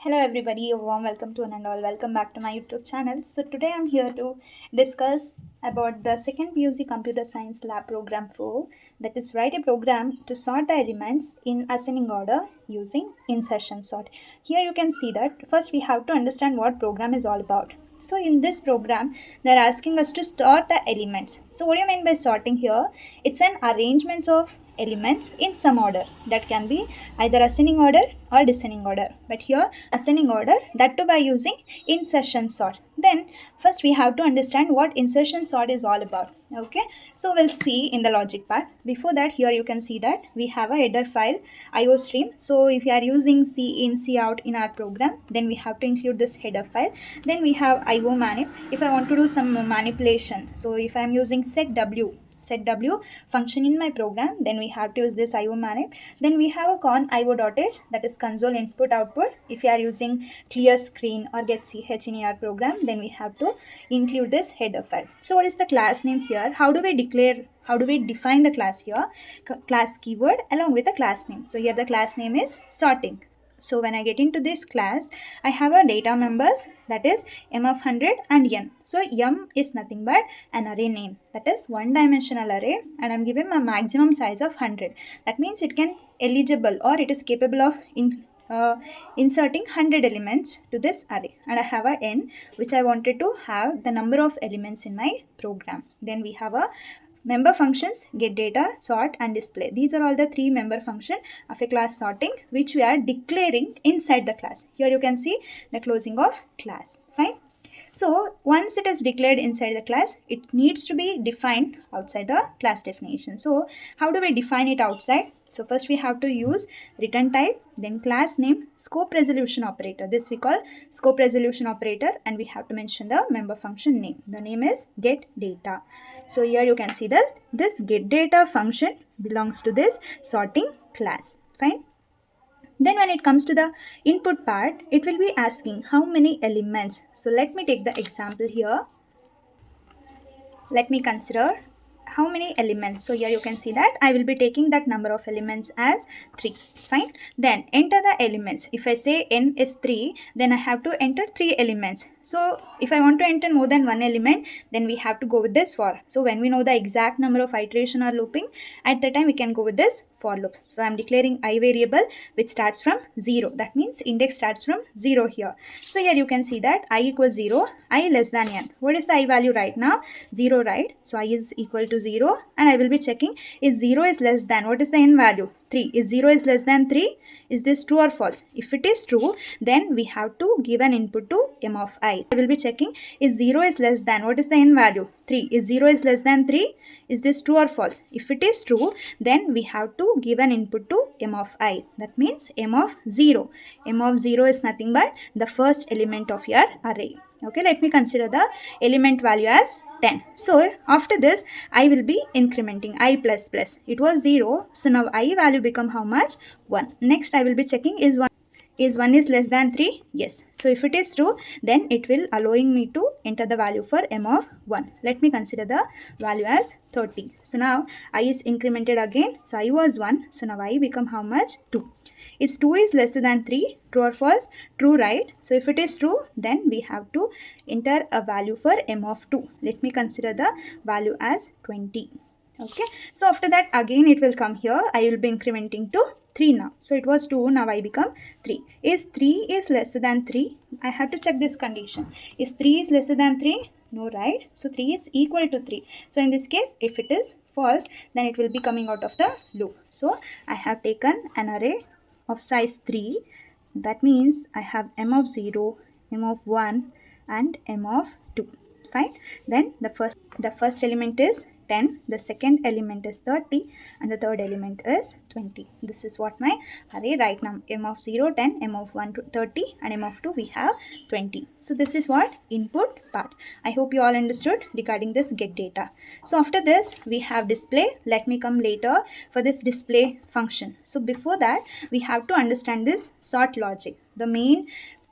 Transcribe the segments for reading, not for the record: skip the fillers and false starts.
Hello everybody, a warm welcome to one and all. Welcome back to my YouTube channel. So today I'm here to discuss about the second PUC Computer Science Lab Program 4, that is write a program to sort the elements in ascending order using insertion sort. Here you can see that first we have to understand what program is all about. So in this program, they're asking us to sort the elements. So what do you mean by sorting here? It's an arrangement of elements in some order that can be either ascending order or descending order. But here ascending order, that too by using insertion sort. Then first we have to understand what insertion sort is all about. Okay, so we'll see in the logic part. Before that, here you can see that we have a header file IO stream. So if you are using C in C out in our program, then we have to include this header file. Then we have IO manip. If I want to do some manipulation, so if I am using set w function in my program, then we have to use this IO manip. Then we have a con IO.h, that is console input output. If you are using clear screen or get ch in your program, then we have to include this header file. So what is the class name here? How do we define the class here? Class keyword along with the class name. So here the class name is sorting. So when I get into this class, I have a data members, that is m of 100 and n. So m is nothing but an array name, that is one dimensional array, and I'm given a maximum size of 100. That means it can eligible or it is capable of inserting 100 elements to this array, and I have a n which I wanted to have the number of elements in my program. Then we have a member functions, get data, sort and display. These are all the three member function of a class sorting which we are declaring inside the class. Here you can see the closing of class. Fine. So once it is declared inside the class, it needs to be defined outside the class definition. So how do we define it outside? So first we have to use return type, then class name, scope resolution operator. This we call scope resolution operator, and we have to mention the member function name. The name is get data. So here you can see that this get data function belongs to this sorting class. Fine. Then when it comes to the input part, it will be asking how many elements. So let me take the example here. Let me consider how many elements. So here you can see that I will be taking that number of elements as 3. Fine. Then enter the elements. If I say n is 3, then I have to enter 3 elements. So if I want to enter more than one element, then we have to go with this for. So when we know the exact number of iteration or looping, at the time we can go with this for loop. So I am declaring I variable which starts from 0. That means index starts from 0 here. So here you can see that I equals 0, I less than n. What is the I value right now? 0, right? So I is equal to 0, and I will be checking is 0 is less than, what is the n value? 3. Is 0 is less than 3? Is this true or false? If it is true, then we have to give an input to m of I. I will be checking is 0 is less than, what is the n value? 3. Is 0 is less than 3? Is this true or false? If it is true, then we have to give an input to m of I. That means m of 0. M of 0 is nothing but the first element of your array. Okay, let me consider the element value as 10. So after this, I will be incrementing I plus plus. It was 0. So now I value become how much? 1. Next I will be checking is 1 is less than 3? Yes. So if it is true, then it will allowing me to enter the value for m of 1. Let me consider the value as 30. So now I is incremented again. So I was 1. So now I become how much? 2. Is 2 is lesser than 3? True or false? True, right? So if it is true, then we have to enter a value for m of 2. Let me consider the value as 20. Okay. So after that, again it will come here. I will be incrementing to 3 now. So it was 2, now I become 3. Is 3 is lesser than 3? I have to check this condition. Is 3 is lesser than 3? No, right? So 3 is equal to 3. So in this case, if it is false, then it will be coming out of the loop. So I have taken an array of size 3. That means I have m of 0, m of 1 and m of 2. Fine. Then the first element is 10, the second element is 30, and the third element is 20. This is what my array right now. M of 0, 10, M of 1 to 30, and M of 2 we have 20. So this is what input part. I hope you all understood regarding this get data. So after this we have display. Let me come later for this display function. So before that we have to understand this sort logic. The main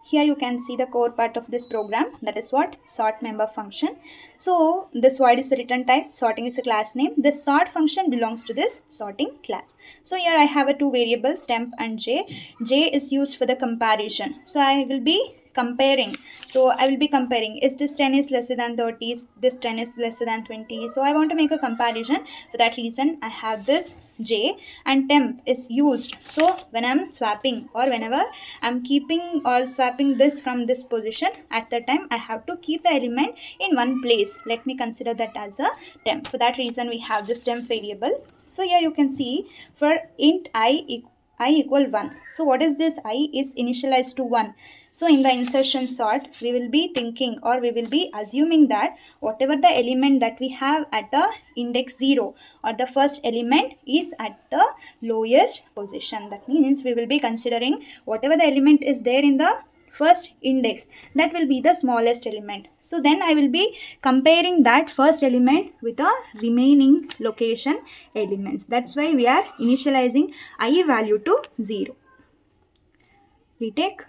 Here you can see the core part of this program, that is what? Sort member function. So this void is a return type, sorting is a class name. This sort function belongs to this sorting class. So here I have a two variables, temp and j. J is used for the comparison. So I will be comparing. So I will be comparing, is this 10 is lesser than 30, is this 10 is lesser than 20. So I want to make a comparison. For that reason I have this j, and temp is used. So when I'm swapping or whenever I'm keeping or swapping this from this position, at that time I have to keep the element in one place. Let me consider that as a temp. For that reason we have this temp variable. So here you can see for int I equal 1. So what is this? I is initialized to 1. So in the insertion sort, we will be thinking or we will be assuming that whatever the element that we have at the index 0 or the first element is at the lowest position. That means we will be considering whatever the element is there in the first index, that will be the smallest element. So then I will be comparing that first element with the remaining location elements. That's why we are initializing I value to 0. Retake.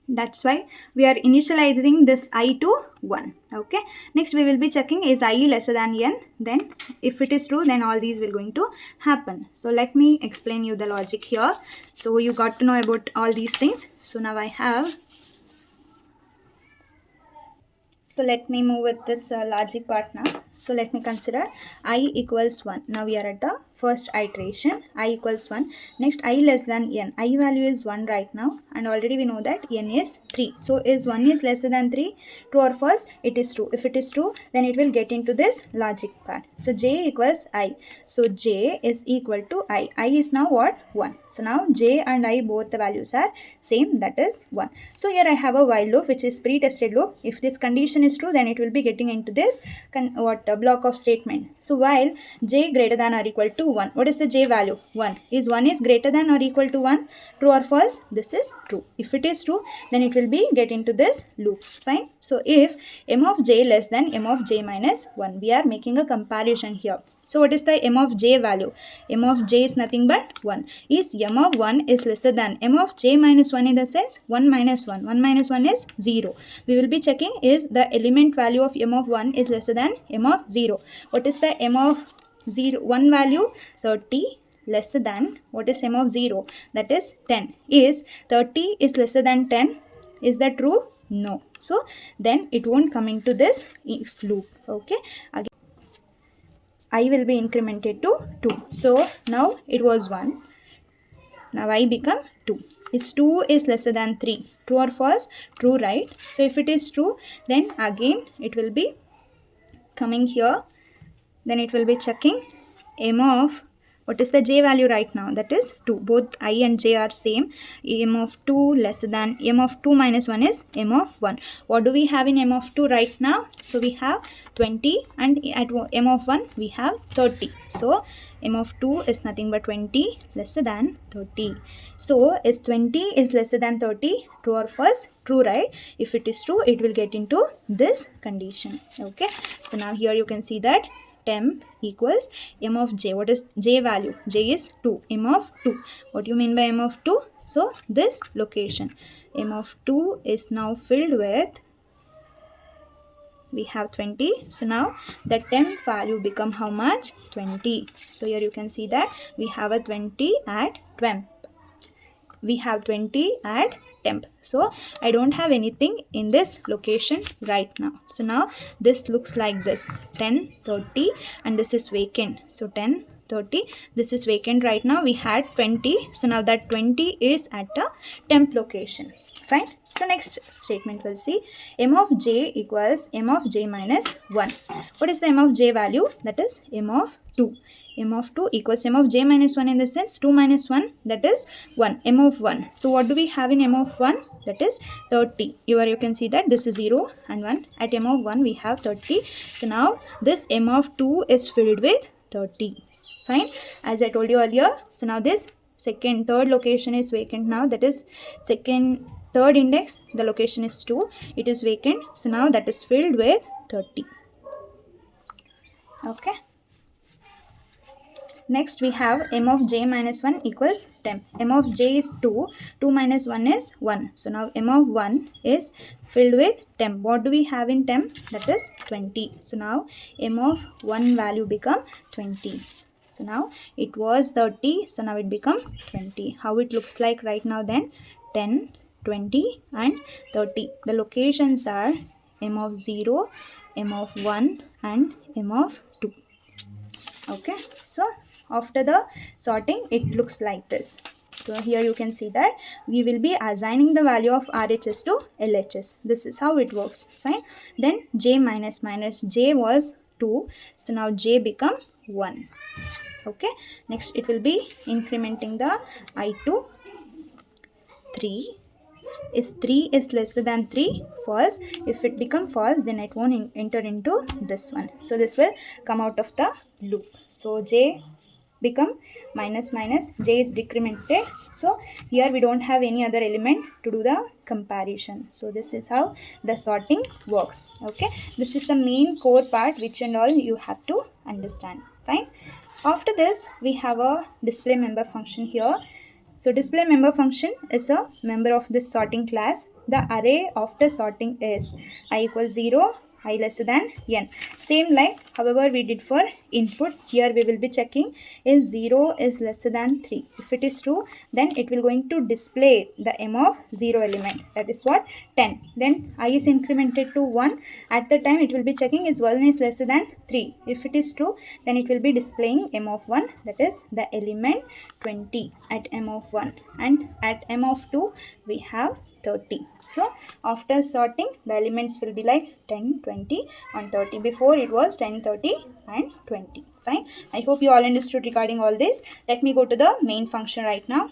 That's why we are initializing this I to 1. Okay. Next we will be checking, is I lesser than n? Then if it is true, then all these will going to happen. So let me explain you the logic here. So you got to know about all these things. So now I have. So let me move with this logic part now. So let me consider I equals 1. Now we are at the first iteration. I equals 1. Next I less than n. I value is 1 right now. And already we know that n is 3. So is 1 is lesser than 3? True or false? It is true. If it is true, then it will get into this logic part. So j equals I. So j is equal to I. I is now what? 1. So now j and I both the values are same, that is 1. So here I have a while loop which is pre-tested loop. If this condition is true, then it will be getting into this block of statement. So while j greater than or equal to 1, what is the j value? 1. Is 1 is greater than or equal to 1? True or false? This is true. If it is true, then it will be get into this loop. Fine. So if m of j less than m of j minus 1, we are making a comparison here. So what is the m of j value? M of j is nothing but 1. Is m of 1 is lesser than m of j minus 1 in the sense 1 minus 1. 1 minus 1 is 0. We will be checking is the element value of m of 1 is lesser than m of 0. What is the m of 1 value? 30 lesser than, what is m of 0? That is 10. Is 30 is lesser than 10? Is that true? No. So then it won't come into this if loop. Okay. Again, I will be incremented to 2. So now it was 1. Now I become 2. Is 2 is lesser than 3? True or false? True, right? So if it is true, then again it will be coming here. Then it will be checking m of, what is the j value right now? That is 2. Both I and j are same. M of 2 lesser than, m of 2 minus 1 is m of 1. What do we have in m of 2 right now? So we have 20 and at m of 1 we have 30. So m of 2 is nothing but 20 lesser than 30. So is 20 is lesser than 30? True or false? True, right? If it is true, it will get into this condition. Okay. So now here you can see that temp equals m of j. What is j value? J is 2. M of 2. What do you mean by m of 2? So this location. M of 2 is now filled with, we have 20. So now the temp value become how much? 20. So here you can see that we have a 20 at temp. We have 20 at temp. So I don't have anything in this location right now. So now this looks like this, 10, 30, and this is vacant. So 10, 30, this is vacant right now. We had 20. So now that 20 is at a temp location. Fine. So next statement we'll see m of j equals m of j minus 1. What is the m of j value? That is m of 2. M of 2 equals m of j minus 1 in the sense 2 minus 1, that is 1. M of 1. So what do we have in m of 1? That is 30. Here you can see that this is 0 and 1. At m of 1 we have 30. So now this m of 2 is filled with 30. Fine. As I told you earlier. So now this third location is vacant now. That is third index, the location is 2. It is vacant. So now that is filled with 30. Okay. Next we have m of j minus 1 equals temp. M of j is 2. 2 minus 1 is 1. So now m of 1 is filled with temp. What do we have in temp? That is 20. So now m of 1 value become 20. So now it was 30. So now it become 20. How it looks like right now then? 10, 20 and 30. The locations are m of 0, m of 1 and m of 2. Okay, so after the sorting it looks like this. So here you can see that we will be assigning the value of RHS to LHS. This is how it works. Fine. Then j minus minus j was 2. So now j become 1. Okay. Next it will be incrementing the I to 3. Is 3 is lesser than 3? False. If it become false, then it won't enter into this one. So this will come out of the loop. So j become minus minus, j is decremented. So here we don't have any other element to do the comparison. So this is how the sorting works. Okay, this is the main core part which and all you have to understand. Fine. After this we have a display member function here. So display member function is a member of this sorting class. The array after sorting is I equals 0, I lesser than n. Same like however we did for input. Here we will be checking is 0 is lesser than 3. If it is true, then it will going to display the m of 0 element. That is what? 10. Then I is incremented to 1. At the time it will be checking is 1 is lesser than 3. If it is true, then it will be displaying m of 1. That is the element 20 at m of 1. And at m of 2 we have 30. So after sorting the elements will be like 10, 20 and 30. Before it was 10, 30 and 20. Fine. I hope you all understood regarding all this. Let me go to the main function right now.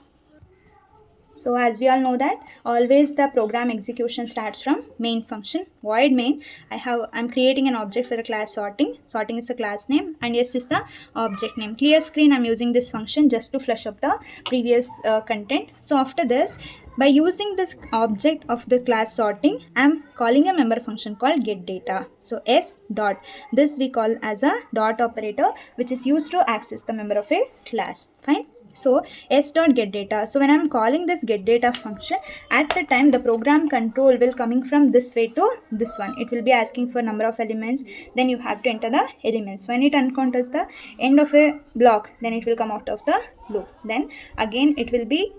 So as we all know that always the program execution starts from main function, void main. I'm creating an object for the class sorting. Sorting is a class name and yes is the object name. Clear screen, I'm using this function just to flush up the previous content. So after this, by using this object of the class sorting, I'm calling a member function called getData. So s dot, this we call as a dot operator which is used to access the member of a class. Fine. So s dot get data. So when I'm calling this get data function, at the time the program control will coming from this way to this one. It will be asking for number of elements. Then you have to enter the elements. When it encounters the end of a block, then it will come out of the loop. Then again it will be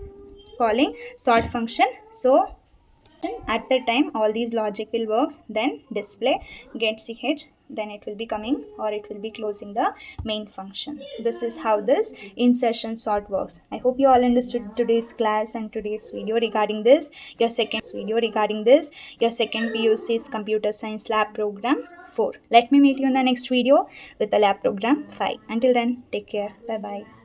calling sort function. So at the time all these logic will works, then display get ch, then it will be coming or it will be closing the main function. This is how this insertion sort works. I hope you all understood today's class and today's video regarding this your second PUC's computer science lab program 4. Let me meet you in the next video with the lab program 5. Until then, take care. Bye bye.